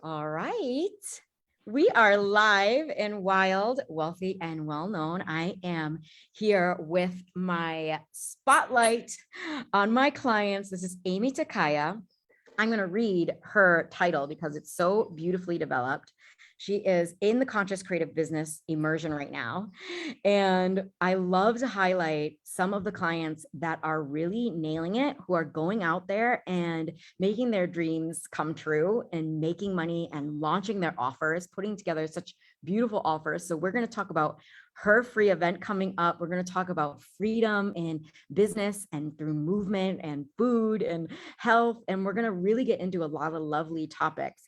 All right. We are live and wild, wealthy, and well known. I am here with my spotlight on my clients. This is Aimee Takaya. I'm going to read her title because it's so beautifully developed. She is in the conscious creative business immersion right now. And I love to highlight some of the clients that are really nailing it, who are going out there and making their dreams come true and making money and launching their offers, putting together such beautiful offers. So we're going to talk about her free event coming up. We're going to talk about freedom in business and through movement and food and health. And we're going to really get into a lot of lovely topics.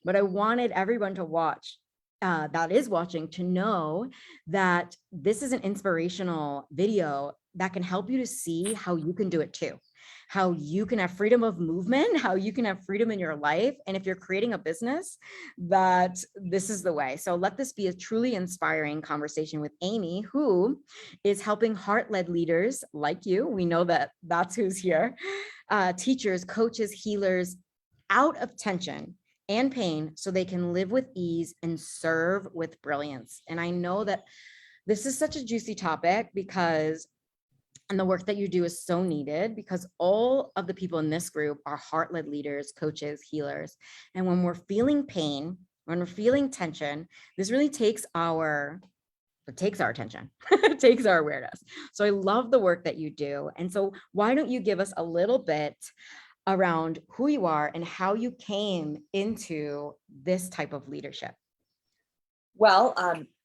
But I wanted everyone to watch, that is watching, to know that this is an inspirational video that can help you to see how you can do it too. How you can have freedom of movement, how you can have freedom in your life. And if you're creating a business, that this is the way. So let this be a truly inspiring conversation with Aimee, who is helping heart-led leaders like you. We know that that's who's here. Teachers, coaches, healers out of tension and pain so they can live with ease and serve with brilliance. And I know that this is such a juicy topic because and the work that you do is so needed because all of the people in this group are heart-led leaders, coaches, healers. And when we're feeling pain, when we're feeling tension, this really takes our attention, it takes our awareness. So I love the work that you do. And so why don't you give us a little bit around who you are and how you came into this type of leadership? Well,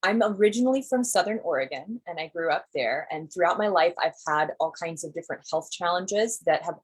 I'm originally from Southern Oregon and I grew up there. And throughout my life, I've had all kinds of different health challenges that have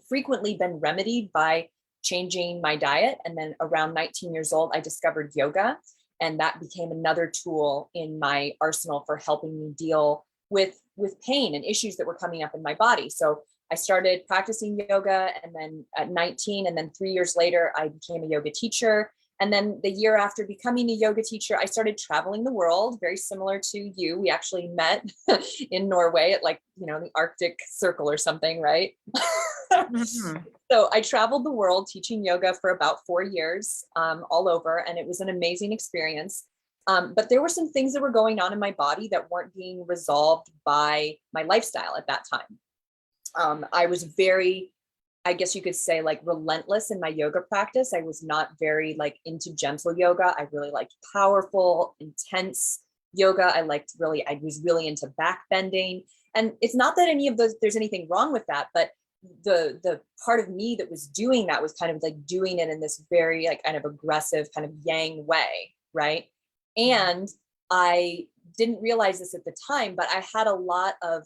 frequently been remedied by changing my diet. And then around 19 years old, I discovered yoga. And that became another tool in my arsenal for helping me deal with pain and issues that were coming up in my body. So I started practicing yoga, and then at 19, and then 3 years later, I became a yoga teacher. And then the year after becoming a yoga teacher, I started traveling the world, very similar to you. We actually met in Norway at the Arctic Circle or something, right? Mm-hmm. So I traveled the world teaching yoga for about 4 years, all over, and it was an amazing experience. But there were some things that were going on in my body that weren't being resolved by my lifestyle at that time. I was very, I guess you could say, relentless in my yoga practice. I was not very into gentle yoga. I really liked powerful, intense yoga. I was really into back bending. And it's not that any of those, there's anything wrong with that, but the part of me that was doing that was kind of doing it in this very kind of aggressive kind of yang way, right? And I didn't realize this at the time, but I had a lot of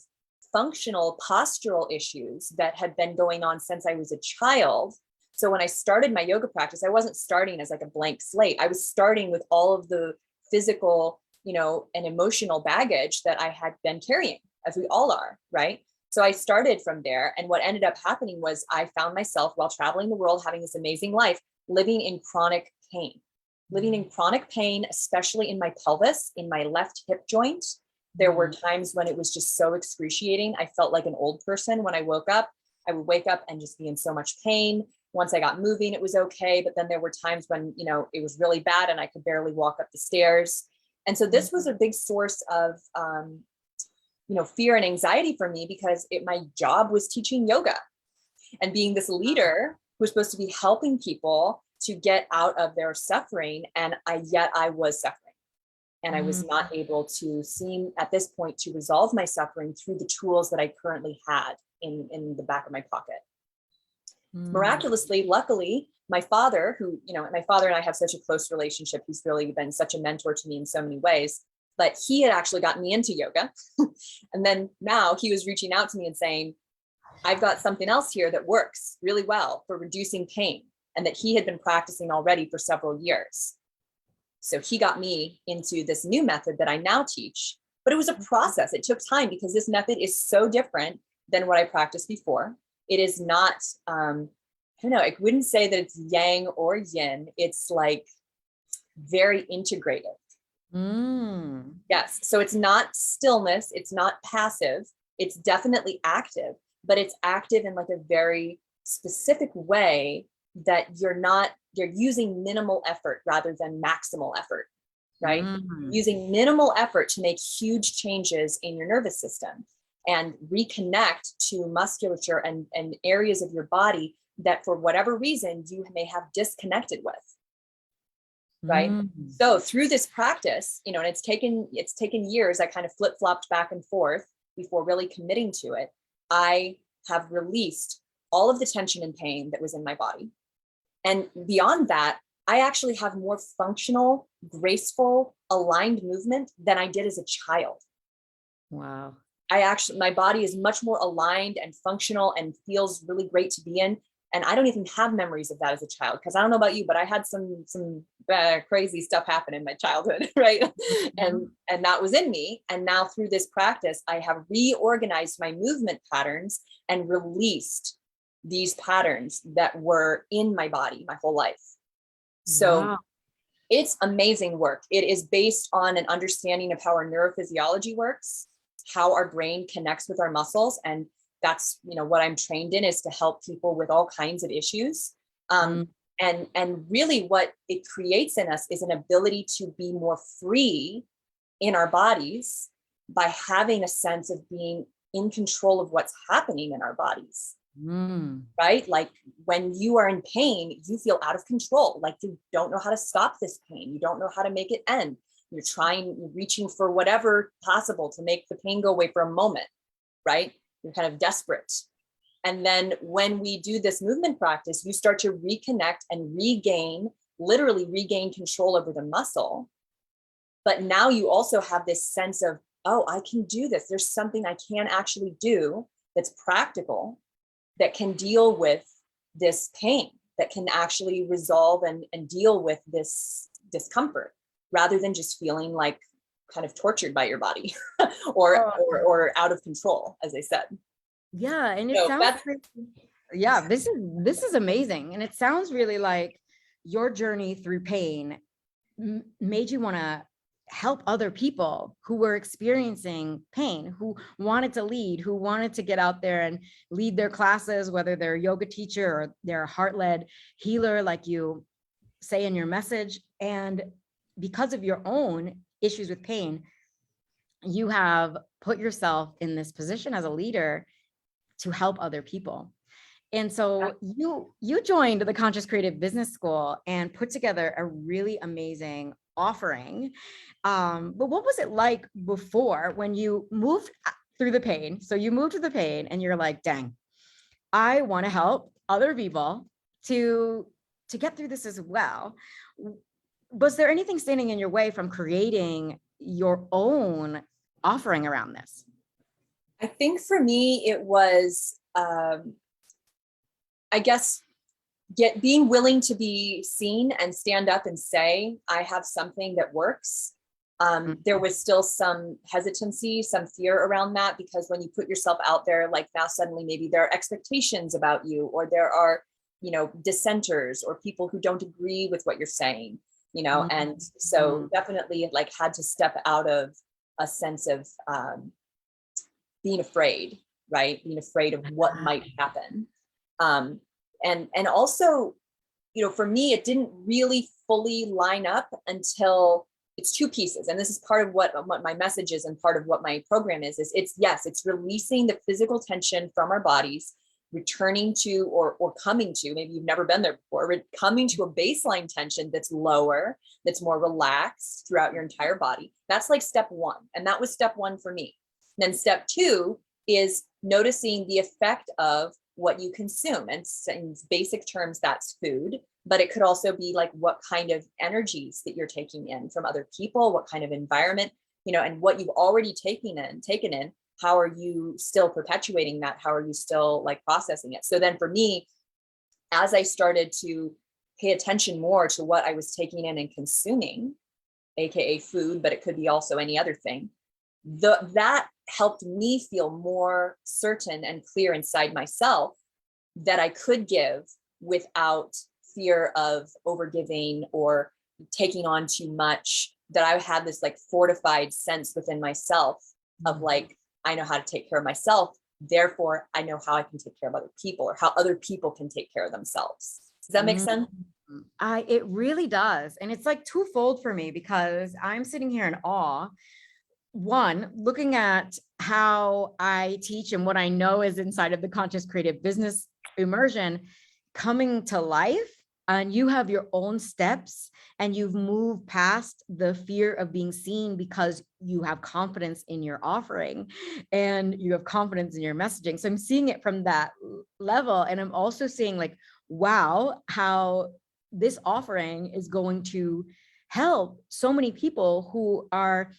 functional postural issues that had been going on since I was a child. So when I started my yoga practice, I wasn't starting as a blank slate. I was starting with all of the physical, and emotional baggage that I had been carrying, as we all are, right? So I started from there. And what ended up happening was I found myself, while traveling the world, having this amazing life, living in chronic pain, especially in my pelvis, in my left hip joint. There were times when it was just so excruciating. I felt like an old person when I woke up. I would wake up and just be in so much pain. Once I got moving, it was okay. But then there were times when, it was really bad and I could barely walk up the stairs. And so this was a big source of, fear and anxiety for me, because my job was teaching yoga and being this leader who was supposed to be helping people to get out of their suffering. And yet I was suffering. And I was not able to seem at this point to resolve my suffering through the tools that I currently had in the back of my pocket. Miraculously, luckily, my father, my father and I have such a close relationship. He's really been such a mentor to me in so many ways, but he had actually gotten me into yoga. And then now he was reaching out to me and saying, I've got something else here that works really well for reducing pain, and that he had been practicing already for several years. So he got me into this new method that I now teach, but it was a process. It took time because this method is so different than what I practiced before. It is not, I wouldn't say that it's yang or yin. It's very integrative. Yes. So it's not stillness. It's not passive. It's definitely active, but it's active in a very specific way that you're not you're using minimal effort rather than maximal effort, right? Mm. Using minimal effort to make huge changes in your nervous system and reconnect to musculature and areas of your body that for whatever reason you may have disconnected with, right? Mm. So through this practice, and it's taken years. I kind of flip-flopped back and forth before really committing to it. I have released all of the tension and pain that was in my body. And beyond that, I actually have more functional, graceful, aligned movement than I did as a child. Wow. My body is much more aligned and functional and feels really great to be in. And I don't even have memories of that as a child, because I don't know about you, but I had some crazy stuff happen in my childhood, right? Mm-hmm. And that was in me. And now through this practice, I have reorganized my movement patterns and released these patterns that were in my body my whole life. So Wow. it's amazing work. It is based on an understanding of how our neurophysiology works, how our brain connects with our muscles. And that's, what I'm trained in, is to help people with all kinds of issues. Mm. And really what it creates in us is an ability to be more free in our bodies by having a sense of being in control of what's happening in our bodies. Mm. Right? Like when you are in pain, you feel out of control. Like you don't know how to stop this pain. You don't know how to make it end. You're reaching for whatever possible to make the pain go away for a moment, right? You're kind of desperate. And then when we do this movement practice, you start to reconnect and literally regain control over the muscle. But now you also have this sense of, oh, I can do this. There's something I can actually do that's practical, that can deal with this pain, that can actually resolve and deal with this discomfort, rather than just feeling like kind of tortured by your body or out of control, as I said. Yeah, and it So sounds that's yeah, this is amazing. And it sounds really like your journey through pain made you want to help other people who were experiencing pain, who wanted to lead, who wanted to get out there and lead their classes, whether they're a yoga teacher or they're a heart-led healer, like you say in your message. And because of your own issues with pain, you have put yourself in this position as a leader to help other people. And so you joined the Conscious Creative Business School and put together a really amazing offering. But what was it like before, when you moved through the pain? So you moved through the pain and you're like, dang, I want to help other people to get through this as well. Was there anything standing in your way from creating your own offering around this? I think for me, it was, I guess, being willing to be seen and stand up and say, I have something that works. There was still some hesitancy, some fear around that, because when you put yourself out there, like now suddenly maybe there are expectations about you, or there are, dissenters or people who don't agree with what you're saying, and so definitely like had to step out of a sense of being afraid, right? Being afraid of what might happen. And also, for me, it didn't really fully line up until it's two pieces. And this is part of what my message is, and part of what my program is it's releasing the physical tension from our bodies, returning to, or coming to, maybe you've never been there before, coming to a baseline tension that's lower, that's more relaxed throughout your entire body. That's like step one. And that was step one for me. And then step two is noticing the effect of what you consume. And in basic terms, that's food, but it could also be like what kind of energies that you're taking in from other people, what kind of environment, and what you've already taken in, how are you still perpetuating that? How are you still like processing it? So then for me, as I started to pay attention more to what I was taking in and consuming, AKA food, but it could be also any other thing, that helped me feel more certain and clear inside myself that I could give without fear of overgiving or taking on too much, that I had this like fortified sense within myself of like, I know how to take care of myself, therefore I know how I can take care of other people, or how other people can take care of themselves. Does that make sense? It really does. And it's like twofold for me because I'm sitting here in awe. One, looking at how I teach and what I know is inside of the conscious creative business immersion coming to life, and you have your own steps and you've moved past the fear of being seen because you have confidence in your offering and you have confidence in your messaging. So I'm seeing it from that level. And I'm also seeing like, wow, how this offering is going to help so many people who are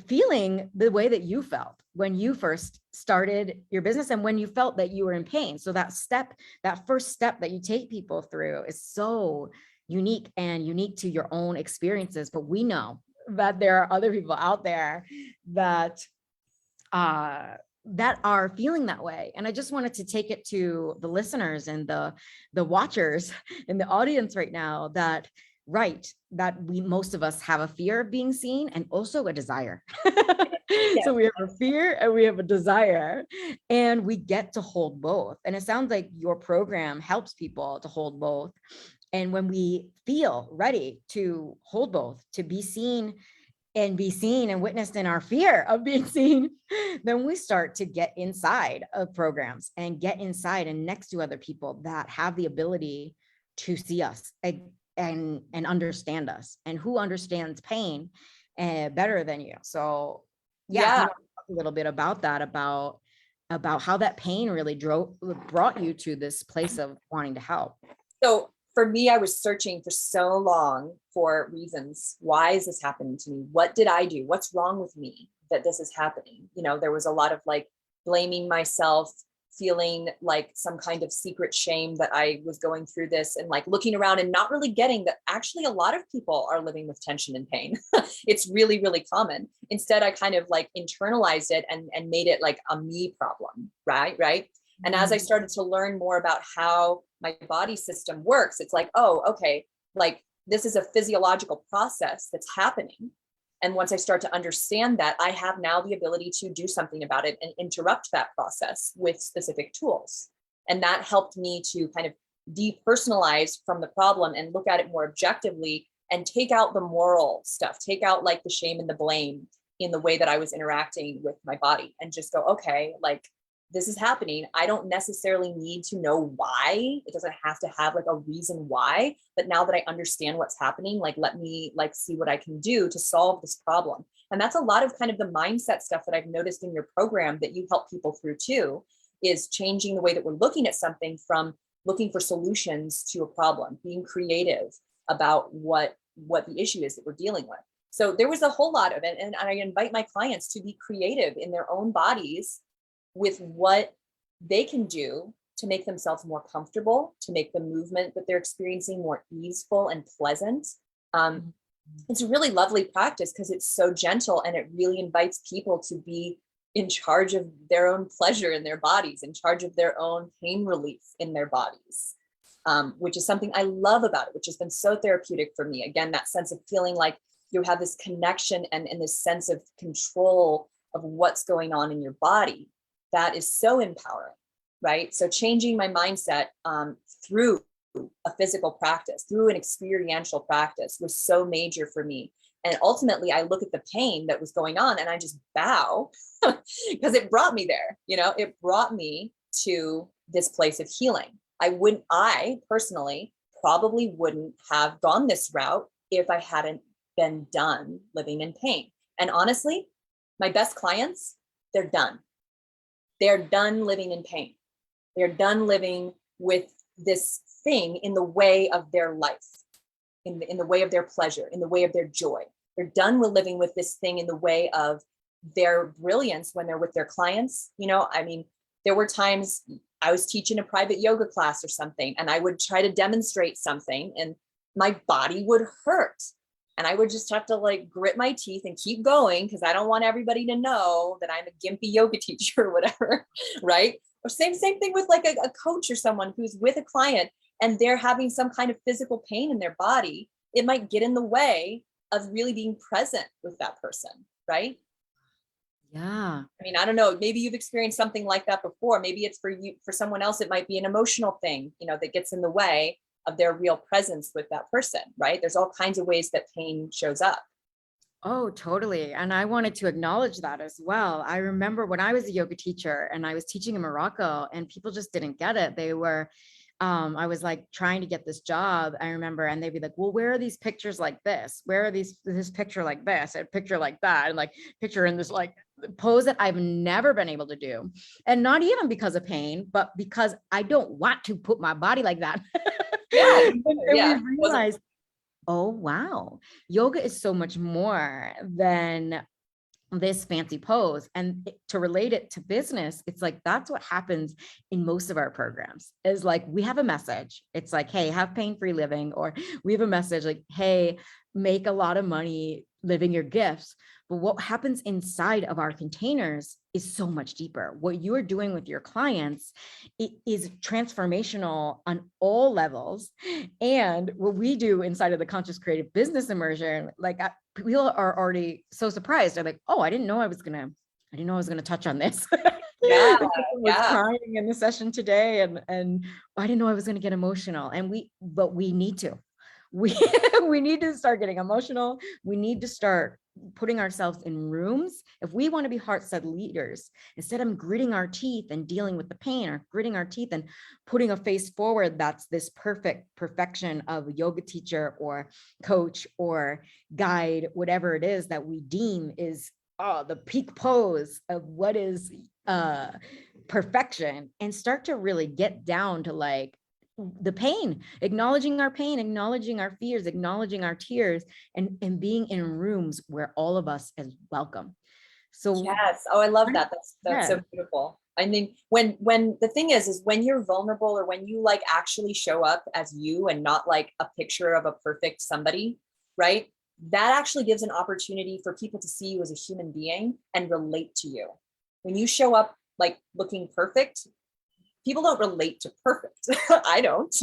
feeling the way that you felt when you first started your business and when you felt that you were in pain. So that first step that you take people through is so unique and unique to your own experiences. But we know that there are other people out there that that are feeling that way. And I just wanted to take it to the listeners and the watchers in the audience right now that most of us have a fear of being seen and also a desire. Yeah. So we have a fear and we have a desire, and we get to hold both. And it sounds like your program helps people to hold both. And when we feel ready to hold both, to be seen and witnessed in our fear of being seen, then we start to get inside of programs and get inside and next to other people that have the ability to see us and understand us, and who understands pain better than you. So yeah, if you Yeah. want to talk a little bit about that, about how that pain really brought you to this place of wanting to help. So for me, I was searching for so long for reasons. Why is this happening to me? What did I do? What's wrong with me that this is happening? You know, there was a lot of like blaming myself, feeling like some kind of secret shame that I was going through this, and like looking around and not really getting that actually a lot of people are living with tension and pain. It's really, really common. Instead, I kind of like internalized it and made it like a me problem, right? Right. And as I started to learn more about how my body system works, it's like, oh, okay, like this is a physiological process that's happening. And once I start to understand that, I have now the ability to do something about it and interrupt that process with specific tools. And that helped me to kind of depersonalize from the problem and look at it more objectively and take out the moral stuff, take out like the shame and the blame in the way that I was interacting with my body, and just go, okay, like this is happening. I don't necessarily need to know why. It doesn't have to have like a reason why, but now that I understand what's happening, like, let me like see what I can do to solve this problem. And that's a lot of kind of the mindset stuff that I've noticed in your program that you help people through too, is changing the way that we're looking at something from looking for solutions to a problem, being creative about what the issue is that we're dealing with. So there was a whole lot of it. And I invite my clients to be creative in their own bodies with what they can do to make themselves more comfortable, to make the movement that they're experiencing more easeful and pleasant. It's a really lovely practice because it's so gentle, and it really invites people to be in charge of their own pleasure in their bodies, in charge of their own pain relief in their bodies, which is something I love about it, which has been so therapeutic for me. Again, that sense of feeling like you have this connection and this sense of control of what's going on in your body. That is so empowering, right? So changing my mindset through a physical practice, through an experiential practice, was so major for me. And ultimately, I look at the pain that was going on and I just bow because it brought me there. You know, it brought me to this place of healing. I personally probably wouldn't have gone this route if I hadn't been done living in pain. And honestly, my best clients, they're done. They're done living in pain. They're done living with this thing in the way of their life, in the way of their pleasure, in the way of their joy. They're done with living with this thing in the way of their brilliance when they're with their clients. You know, I mean, there were times I was teaching a private yoga class or something, and I would try to demonstrate something and my body would hurt. And I would just have to like grit my teeth and keep going because I don't want everybody to know that I'm a gimpy yoga teacher or whatever, right? Or same thing with like a coach or someone who's with a client and they're having some kind of physical pain in their body. It might get in the way of really being present with that person, right? Yeah. I mean, I don't know, maybe you've experienced something like that before. Maybe it's for you, for someone else, it might be an emotional thing, you know, that gets in the way of their real presence with that person, right? There's all kinds of ways that pain shows up. Oh, totally. And I wanted to acknowledge that as well. I remember when I was a yoga teacher and I was teaching in Morocco and people just didn't get it. They were, I was like trying to get this job, I remember, and they'd be like, well, where are these pictures like this? Where are this picture like this, and picture like that, and like picture in this like pose that I've never been able to do. And not even because of pain, but because I don't want to put my body like that. Yeah. And Yeah. we realized, oh, wow, yoga is so much more than this fancy pose. And to relate it to business, it's like, that's what happens in most of our programs is like, we have a message. It's like, hey, have pain-free living, or we have a message like, hey, make a lot of money living your gifts. But what happens inside of our containers is so much deeper. What you are doing with your clients, it is transformational on all levels. And what we do inside of the conscious creative business immersion, like people are already so surprised. They're like, oh, I didn't know I was gonna touch on this. Yeah. Was crying in the session today, and I didn't know I was gonna get emotional. But we need to. We need to start getting emotional. We need to start putting ourselves in rooms. If we want to be heart-set leaders, instead of gritting our teeth and dealing with the pain, or gritting our teeth and putting a face forward that's this perfection of a yoga teacher or coach or guide, whatever it is that we deem is the peak pose of what is perfection, and start to really get down to like the pain, acknowledging our pain, acknowledging our fears, acknowledging our tears, and being in rooms where all of us is welcome. So yes. Oh, I love that. That's so beautiful. I mean, when the thing is when you're vulnerable, or when you like actually show up as you and not like a picture of a perfect somebody, right? That actually gives an opportunity for people to see you as a human being and relate to you. When you show up like looking perfect, people don't relate to perfect. I don't,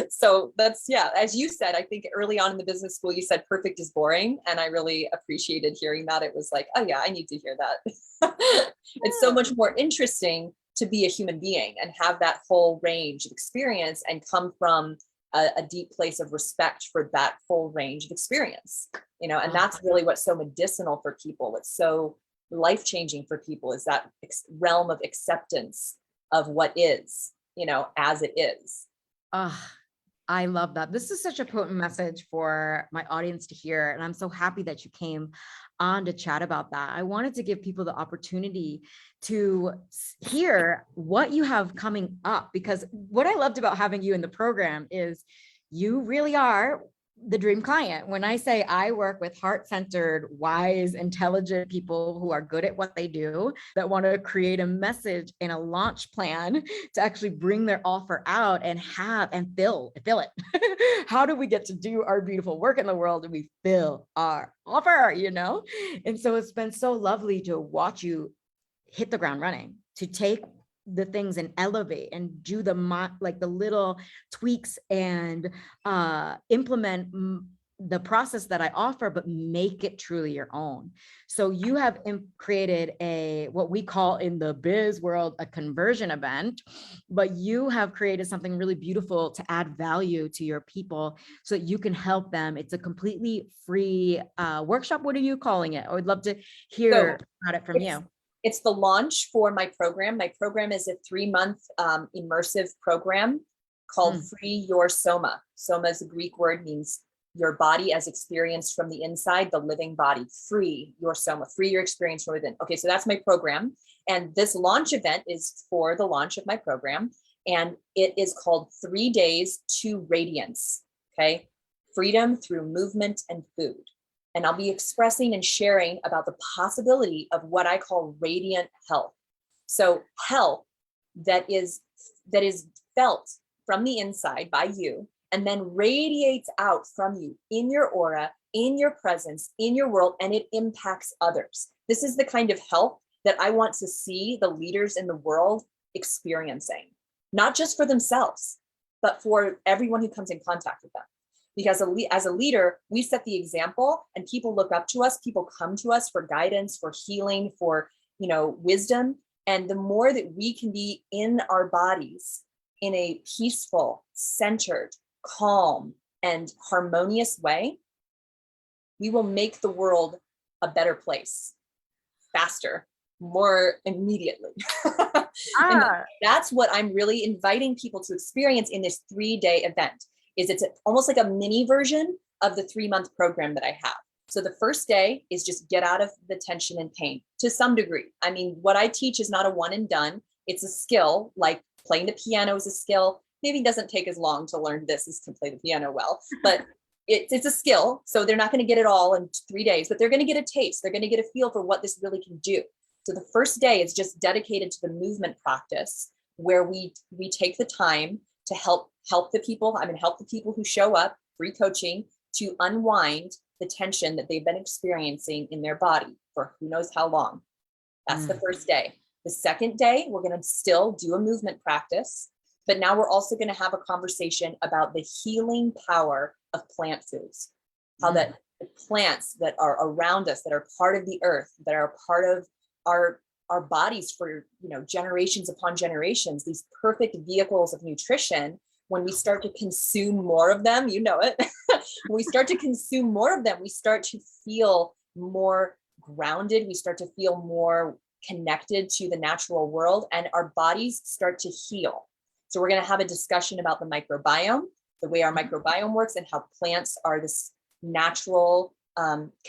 So that's, yeah, as you said, I think early on in the business school, you said perfect is boring. And I really appreciated hearing that. It was like, oh yeah, I need to hear that. It's so much more interesting to be a human being and have that whole range of experience and come from a deep place of respect for that full range of experience, and that's really what's so medicinal for people. What's so life-changing for people is that realm of acceptance of what is, as it is. I love that. This is such a potent message for my audience to hear. And I'm so happy that you came on to chat about that. I wanted to give people the opportunity to hear what you have coming up, because what I loved about having you in the program is you really are the dream client. When I say I work with heart-centered, wise, intelligent people who are good at what they do, that want to create a message and a launch plan to actually bring their offer out and fill it. How do we get to do our beautiful work in the world and we fill our offer, And so it's been so lovely to watch you hit the ground running, to take the things and elevate and do the little tweaks and implement the process that I offer, but make it truly your own. So you have created what we call in the biz world a conversion event, but you have created something really beautiful to add value to your people so that you can help them. It's a completely free workshop. What are you calling it? I would love to hear about it from you. It's the launch for my program. My program is a 3-month immersive program called Free Your Soma. Soma is a Greek word, means your body as experienced from the inside, the living body. Free your soma, free your experience from within. Okay, so that's my program. And this launch event is for the launch of my program. And it is called 3 Days to Radiance. Okay, freedom through movement and food. And I'll be expressing and sharing about the possibility of what I call radiant health. So health that is felt from the inside by you and then radiates out from you in your aura, in your presence, in your world, and it impacts others. This is the kind of health that I want to see the leaders in the world experiencing, not just for themselves, but for everyone who comes in contact with them. Because as a leader, we set the example and people look up to us, people come to us for guidance, for healing, for, wisdom. And the more that we can be in our bodies in a peaceful, centered, calm, and harmonious way, we will make the world a better place faster, more immediately. And Ah, that's what I'm really inviting people to experience in this 3-day event. It's almost like a mini version of the 3-month program that I have. So the first day is just get out of the tension and pain to some degree. I mean, what I teach is not a one and done. It's a skill, like playing the piano is a skill. Maybe it doesn't take as long to learn this as to play the piano well, but it's a skill. So they're not going to get it all in 3 days, but they're going to get a taste. They're going to get a feel for what this really can do. So the first day is just dedicated to the movement practice, where we take the time to help the people. Help the people who show up, free coaching, to unwind the tension that they've been experiencing in their body for who knows how long. That's the first day. The second day, we're going to still do a movement practice, but now we're also going to have a conversation about the healing power of plant foods. How that the plants that are around us, that are part of the earth, that are part of our bodies for generations upon generations, these perfect vehicles of nutrition. When we start to consume more of them, when we start to consume more of them, we start to feel more grounded. We start to feel more connected to the natural world, and our bodies start to heal. So we're going to have a discussion about the microbiome, the way our microbiome works, and how plants are this natural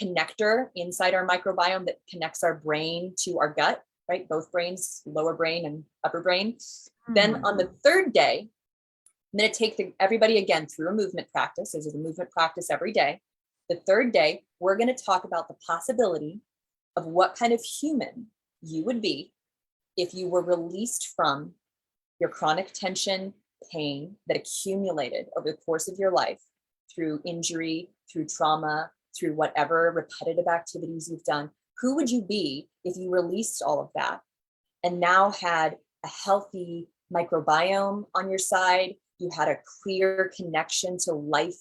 connector inside our microbiome that connects our brain to our gut, right? Both brains, lower brain and upper brain. Then on the third day, I'm going to take everybody again through a movement practice. There's a movement practice every day. The third day, we're going to talk about the possibility of what kind of human you would be if you were released from your chronic tension, pain that accumulated over the course of your life through injury, through trauma, through whatever repetitive activities you've done. Who would you be if you released all of that and now had a healthy microbiome on your side? You had a clear connection to life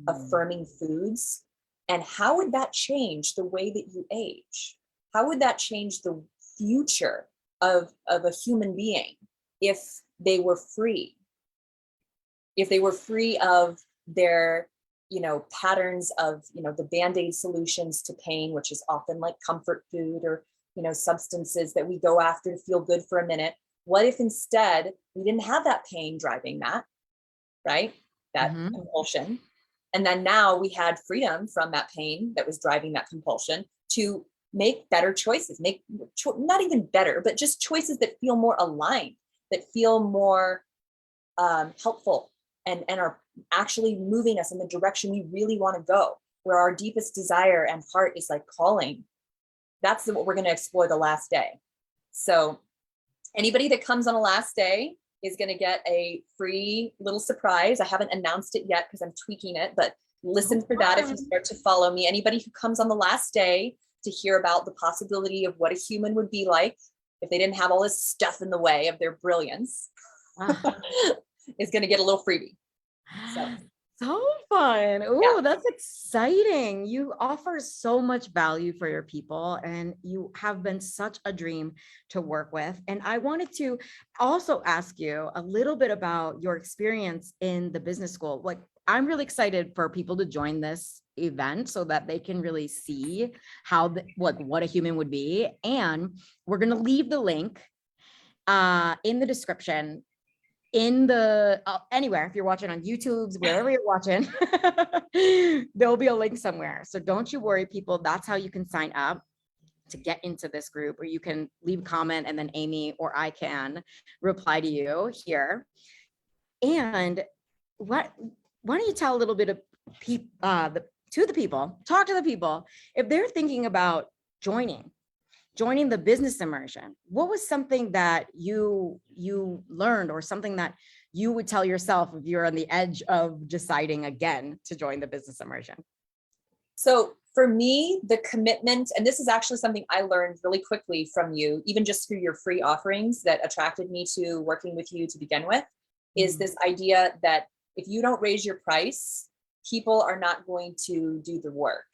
affirming foods. And how would that change the way that you age? How would that change the future of a human being if they were free? If they were free of their patterns of the band-aid solutions to pain, which is often like comfort food or substances that we go after to feel good for a minute. What if instead we didn't have that pain driving that, right? That compulsion. And then now we had freedom from that pain that was driving that compulsion to make better choices, not even better, but just choices that feel more aligned, that feel more helpful and are actually moving us in the direction we really want to go, where our deepest desire and heart is like calling. That's what we're going to explore the last day. So anybody that comes on a last day is going to get a free little surprise. I haven't announced it yet because I'm tweaking it, but listen for that if you start to follow me. Anybody who comes on the last day to hear about the possibility of what a human would be like if they didn't have all this stuff in the way of their brilliance is going to get a little freebie. So fun. Oh, Yeah. that's exciting. You offer so much value for your people, and you have been such a dream to work with. And I wanted to also ask you a little bit about your experience in the business school. Like, I'm really excited for people to join this event so that they can really see how what a human would be. And we're going to leave the link in the description, in the anywhere. If you're watching on YouTube, wherever you're watching, there'll be a link somewhere. So don't you worry, people. That's how you can sign up to get into this group, or you can leave a comment and then Aimee or I can reply to you here. And why don't you tell a little bit of to the people, talk to the people, if they're thinking about joining the business immersion, what was something that you learned, or something that you would tell yourself if you're on the edge of deciding again to join the business immersion? So for me, the commitment, and this is actually something I learned really quickly from you, even just through your free offerings that attracted me to working with you to begin with, is this idea that if you don't raise your price, people are not going to do the work.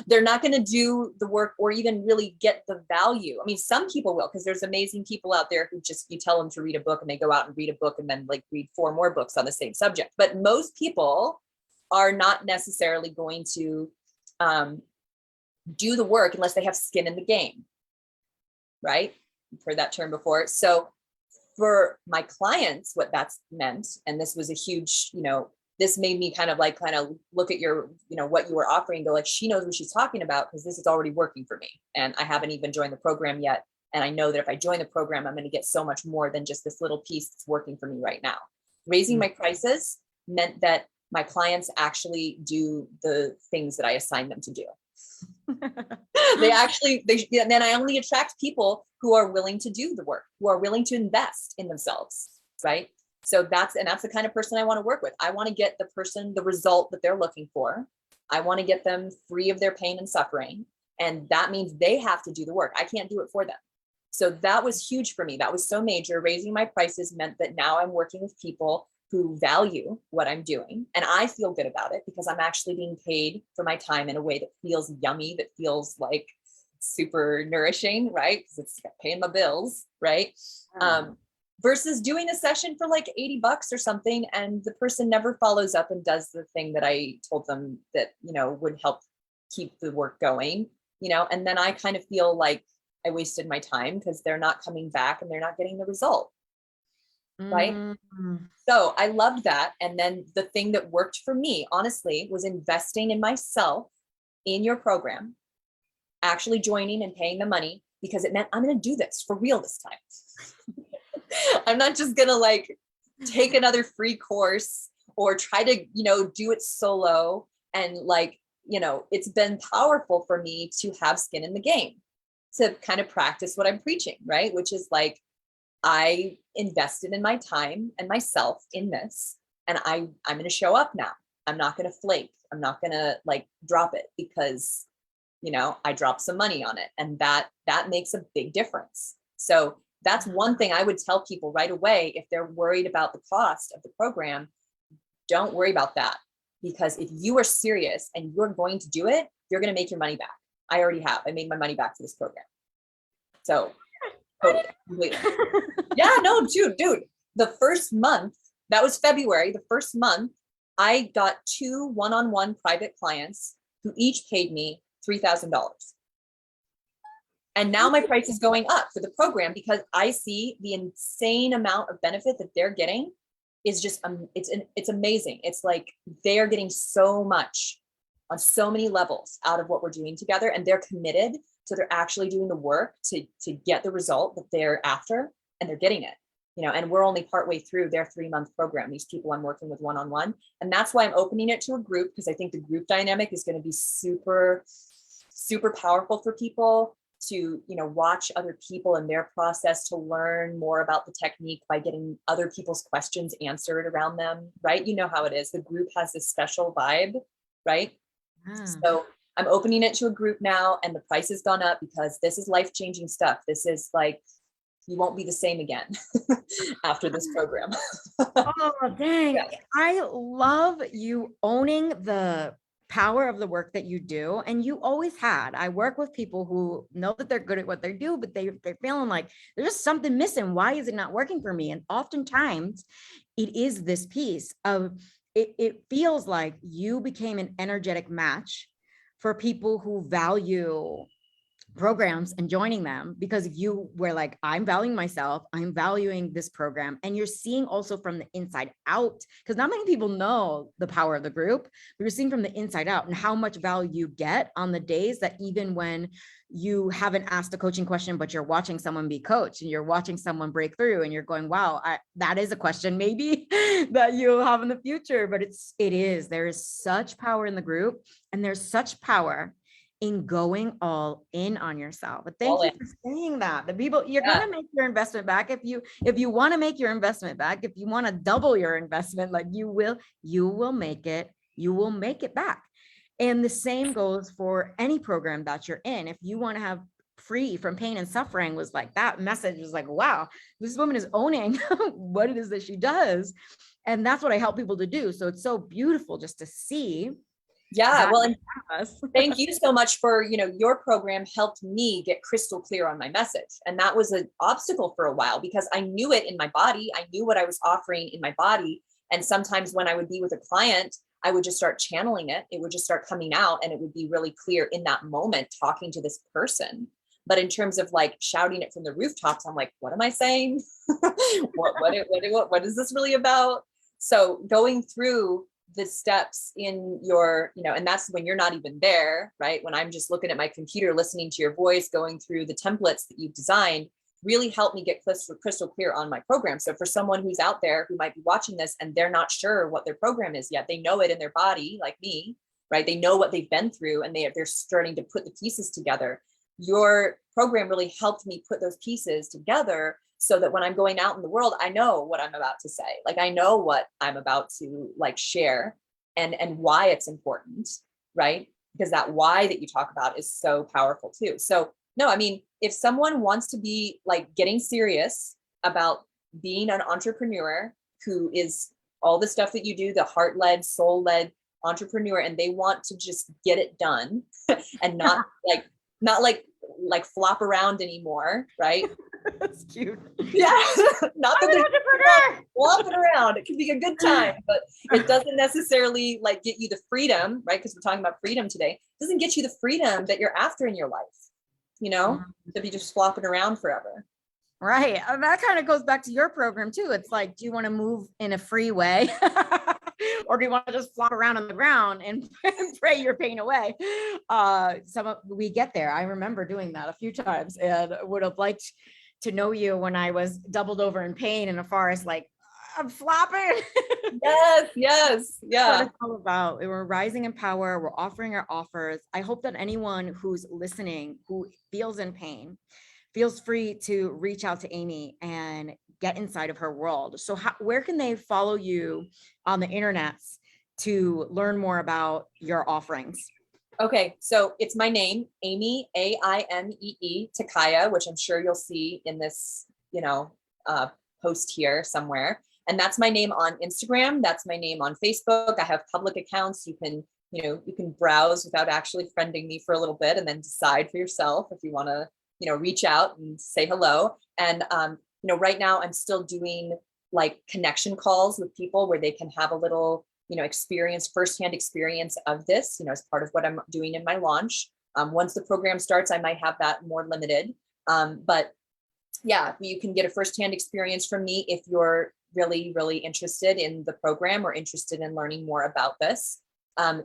They're not going to do the work or even really get the value. I mean, some people will, because there's amazing people out there who just, you tell them to read a book and they go out and read a book and then like read 4 more books on the same subject. But most people are not necessarily going to do the work unless they have skin in the game, right? You've heard that term before. So for my clients, what that's meant, and this was a huge, this made me kind of look at your, what you were offering and go like, she knows what she's talking about, because this is already working for me. And I haven't even joined the program yet. And I know that if I join the program, I'm going to get so much more than just this little piece that's working for me right now. Raising my prices meant that my clients actually do the things that I assign them to do. Then I only attract people who are willing to do the work, who are willing to invest in themselves, right? So that's the kind of person I want to work with. I want to get the person the result that they're looking for. I want to get them free of their pain and suffering. And that means they have to do the work. I can't do it for them. So that was huge for me. That was so major. Raising my prices meant that now I'm working with people who value what I'm doing. And I feel good about it because I'm actually being paid for my time in a way that feels yummy, that feels like super nourishing, right? Because it's paying my bills, right? Versus doing a session for like $80 or something, and the person never follows up and does the thing that I told them that, would help keep the work going, and then I kind of feel like I wasted my time because they're not coming back and they're not getting the result. Right. So I loved that. And then the thing that worked for me, honestly, was investing in myself in your program, actually joining and paying the money, because it meant I'm going to do this for real this time. I'm not just going to like take another free course or try to, do it solo. And like, it's been powerful for me to have skin in the game, to kind of practice what I'm preaching, right? Which is like, I invested in my time and myself in this, and I'm going to show up now. I'm not going to flake. I'm not going to like drop it because, I dropped some money on it, and that makes a big difference. So that's one thing I would tell people right away. If they're worried about the cost of the program, don't worry about that, because if you are serious and you're going to do it, you're going to make your money back. I already have. I made my money back to this program. So totally, completely. Yeah, no, dude. The first month, that was February, the first month, I got 2 one-on-one private clients who each paid me $3,000. And now my price is going up for the program because I see the insane amount of benefit that they're getting is just, it's amazing. It's like they're getting so much on so many levels out of what we're doing together, and they're committed. So they're actually doing the work to get the result that they're after, and they're getting it, and we're only partway through their 3-month program. These people I'm working with one-on-one. And that's why I'm opening it to a group, because I think the group dynamic is going to be super, super powerful for people to, watch other people and their process, to learn more about the technique by getting other people's questions answered around them, right? You know how it is. The group has this special vibe, right? So I'm opening it to a group now, and the price has gone up because this is life-changing stuff. This is like, you won't be the same again after this program. Oh, dang. Yeah. I love you owning the power of the work that you do. And you always had. I work with people who know that they're good at what they do, but they're feeling like there's just something missing. Why is it not working for me? And oftentimes it is this piece of it feels like you became an energetic match for people who value programs and joining them, because you were like, I'm valuing myself, I'm valuing this program. And you're seeing also from the inside out, because not many people know the power of the group, but you're seeing from the inside out and how much value you get on the days that even when you haven't asked a coaching question, but you're watching someone be coached and you're watching someone break through, and you're going, wow, that is a question maybe that you'll have in the future. But there is such power in the group, and there's such power in going all in on yourself. But thank you for saying that. The people, you're going to make your investment back. If you want to make your investment back, if you want to double your investment, like you will make it back. And the same goes for any program that you're in. If you want to have free from pain and suffering, was like, that message was like, wow, this woman is owning what it is that she does. And that's what I help people to do. So it's so beautiful just to see Yeah. That Well, and us. thank you so much for, your program helped me get crystal clear on my message. And that was an obstacle for a while because I knew it in my body. I knew what I was offering in my body. And sometimes when I would be with a client, I would just start channeling it. It would just start coming out and it would be really clear in that moment talking to this person. But in terms of like shouting it from the rooftops, I'm like, what am I saying? What is this really about? So going through the steps in your, and that's when you're not even there, right? When I'm just looking at my computer, listening to your voice, going through the templates that you've designed, really helped me get crystal clear on my program. So for someone who's out there who might be watching this and they're not sure what their program is yet, they know it in their body, like me, right? They know what they've been through and they're starting to put the pieces together. Your program really helped me put those pieces together so that when I'm going out in the world, I know what I'm about to say. Like I know what I'm about to like share and why it's important, right? Because that why that you talk about is so powerful too. So no, I mean, if someone wants to be like getting serious about being an entrepreneur who is all the stuff that you do, the heart-led, soul-led entrepreneur, and they want to just get it done and not like flop around anymore, right? That's cute. Yeah, not that they're flopping around. It can be a good time, but it doesn't necessarily like get you the freedom, right? Because we're talking about freedom today. It doesn't get you the freedom that you're after in your life, to be just flopping around forever. Right. And that kind of goes back to your program too. It's like, do you want to move in a free way? Or do you want to just flop around on the ground and pray your pain away? We get there. I remember doing that a few times and would have liked to know you when I was doubled over in pain in a forest, like I'm flopping. Yes. Yeah. What it's all about. We're rising in power. We're offering our offers. I hope that anyone who's listening, who feels in pain, feels free to reach out to Aimee and get inside of her world. So where can they follow you on the internet to learn more about your offerings? Okay, so it's my name, Aimee, Aimee Takaya, which I'm sure you'll see in this, post here somewhere. And that's my name on Instagram. That's my name on Facebook. I have public accounts. You can browse without actually friending me for a little bit and then decide for yourself if you want to, reach out and say hello. And, right now I'm still doing like connection calls with people where they can have a little, firsthand experience of this, as part of what I'm doing in my launch. Once the program starts, I might have that more limited. But yeah, you can get a firsthand experience from me if you're really, really interested in the program or interested in learning more about this.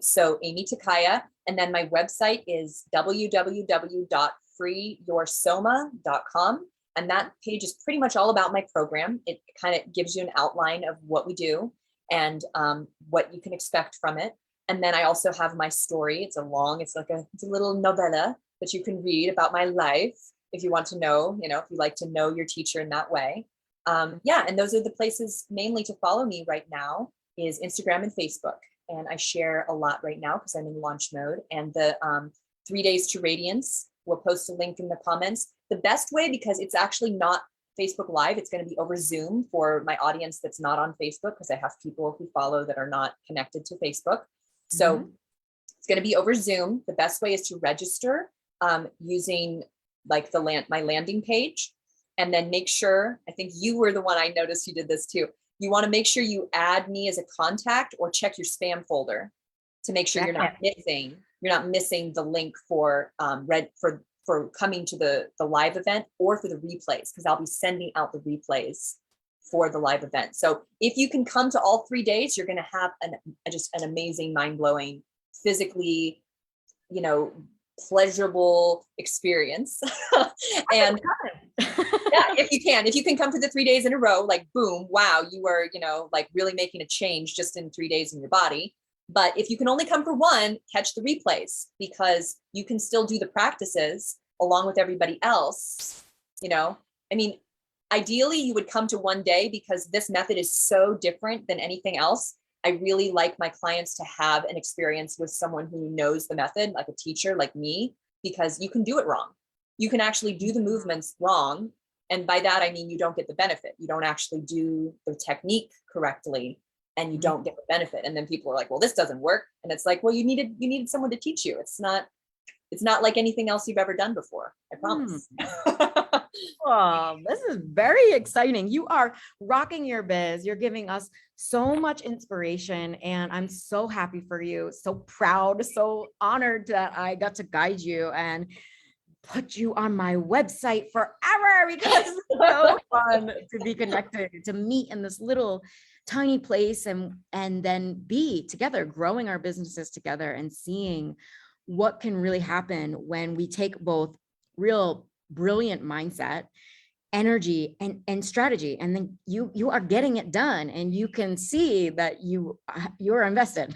So Aimee Takaya, and then my website is www.freeyoursoma.com. And that page is pretty much all about my program. It kind of gives you an outline of what we do and what you can expect from it. And then I also have my story. It's a little novella that you can read about my life if you want to know, if you like to know your teacher in that way. And those are the places mainly to follow me right now is Instagram and Facebook. And I share a lot right now because I'm in launch mode. And the 3 days to Radiance, we'll post a link in the comments. The best way, because it's actually not Facebook Live, it's going to be over Zoom for my audience that's not on Facebook, because I have people who follow that are not connected to Facebook. So it's going to be over Zoom. The best way is to register using like my landing page, and then make sure, I think you were the one, I noticed you did this too. You want to make sure you add me as a contact or check your spam folder to make sure you're not missing the link for for coming to the live event or for the replays, because I'll be sending out the replays for the live event. So if you can come to all 3 days, you're going to have just an amazing, mind-blowing, physically, pleasurable experience. And yeah, if you can come to the 3 days in a row, like boom, wow, you are, like really making a change just in 3 days in your body. But if you can only come for one, catch the replays, because you can still do the practices along with everybody else. Ideally you would come to one day, because this method is so different than anything else. I really like my clients to have an experience with someone who knows the method, like a teacher like me, because you can do it wrong. You can actually do the movements wrong. And by that, I mean, you don't get the benefit. You don't actually do the technique correctly. and you don't get the benefit. And then people are like, well, this doesn't work. And it's like, well, you needed someone to teach you. It's not like anything else you've ever done before. I promise. Oh, this is very exciting. You are rocking your biz. You're giving us so much inspiration, and I'm so happy for you. So proud, so honored that I got to guide you and put you on my website forever, because it's so fun to be connected, to meet in this little tiny place, and then be together, growing our businesses together and seeing what can really happen when we take both real brilliant mindset, energy, and strategy, and then you are getting it done, and you can see that you're invested.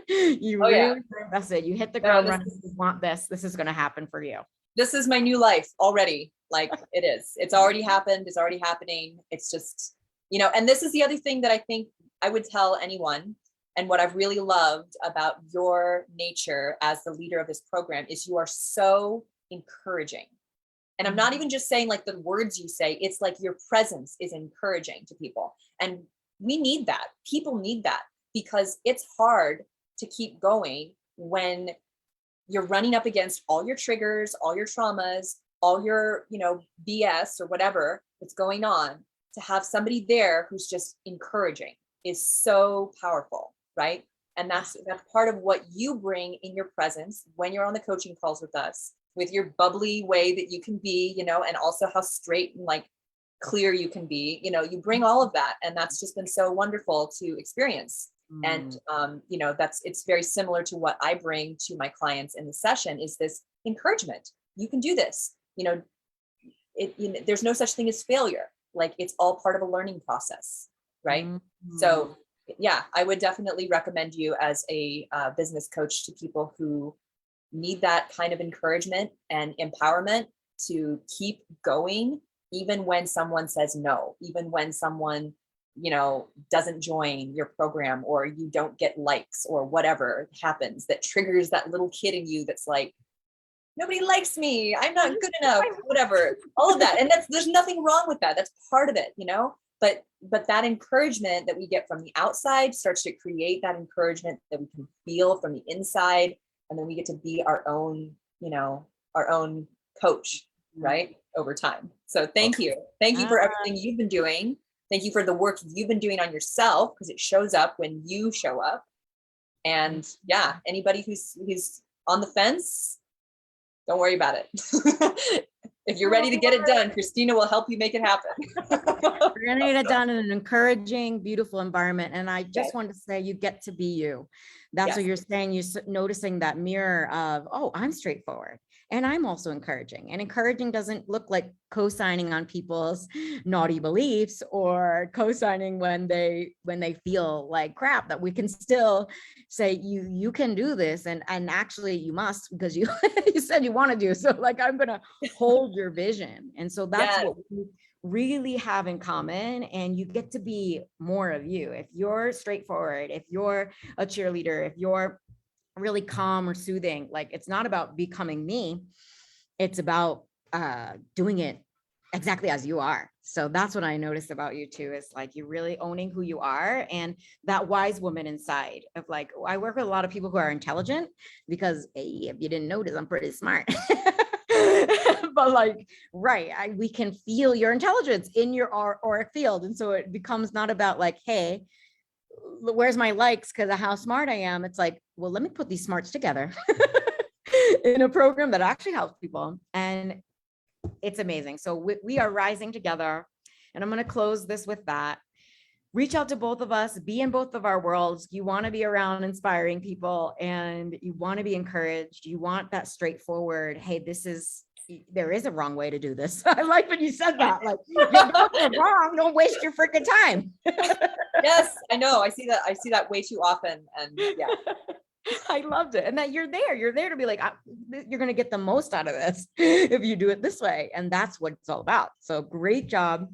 You really are invested. You hit the ground running. You want this is going to happen for you. This is my new life already. Like, it is. It's already happened. It's already happening. It's just, and this is the other thing that I think I would tell anyone. And what I've really loved about your nature as the leader of this program is you are so encouraging. And I'm not even just saying like the words you say, it's like your presence is encouraging to people. And we need that. People need that, because it's hard to keep going when you're running up against all your triggers, all your traumas, all your, BS or whatever that's going on. To have somebody there who's just encouraging is so powerful, right? And that's part of what you bring in your presence when you're on the coaching calls with us, with your bubbly way that you can be, and also how straight and like clear you can be. You bring all of that, and that's just been so wonderful to experience. And it's very similar to what I bring to my clients in the session, is this encouragement. You can do this. There's no such thing as failure. Like, it's all part of a learning process, right? So yeah, I would definitely recommend you as a business coach to people who need that kind of encouragement and empowerment to keep going, even when someone says no, even when someone doesn't join your program, or you don't get likes, or whatever happens that triggers that little kid in you that's like, nobody likes me, I'm not good enough, whatever, all of that. And there's nothing wrong with that. That's part of it, but that encouragement that we get from the outside starts to create that encouragement that we can feel from the inside. And then we get to be our own coach, right? Over time. So thank you. Thank you for everything you've been doing. Thank you for the work you've been doing on yourself, because it shows up when you show up. And yeah, anybody who's on the fence, don't worry about it. If you're ready to get it done, Christina will help you make it happen. We're going to get it done in an encouraging, beautiful environment. And I just want to say, you get to be you. That's what you're saying. You're noticing that mirror of, oh, I'm straightforward. And I'm also encouraging. And encouraging doesn't look like co-signing on people's naughty beliefs, or co-signing when they feel like crap. That we can still say, you can do this, and actually you must, because you you said you want to do. So like, I'm gonna hold your vision. And so that's what we really have in common. And you get to be more of you. If you're straightforward, if you're a cheerleader, if you're really calm or soothing, like, it's not about becoming me, it's about doing it exactly as you are. So that's what I noticed about you too, is like, you're really owning who you are, and that wise woman inside of like, I work with a lot of people who are intelligent, because hey, if you didn't notice, I'm pretty smart. But like, we can feel your intelligence in your auric field. And so it becomes not about like, hey, where's my likes because of how smart I am. It's like, well, let me put these smarts together in a program that actually helps people. And it's amazing. So we are rising together. And I'm going to close this with that. Reach out to both of us, be in both of our worlds. You want to be around inspiring people, and you want to be encouraged. You want that straightforward, hey, there is a wrong way to do this. I like when you said that, like, you're wrong, don't waste your freaking time. Yes, I know. I see that way too often. And yeah. I loved it. And that you're there to be like, you're going to get the most out of this if you do it this way. And that's what it's all about. So great job.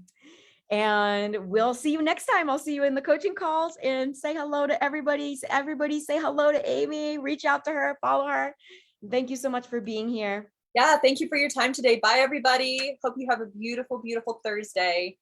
And we'll see you next time. I'll see you in the coaching calls, and say hello to everybody. Everybody say hello to Aimee, reach out to her, follow her. Thank you so much for being here. Yeah. Thank you for your time today. Bye, everybody. Hope you have a beautiful, beautiful Thursday.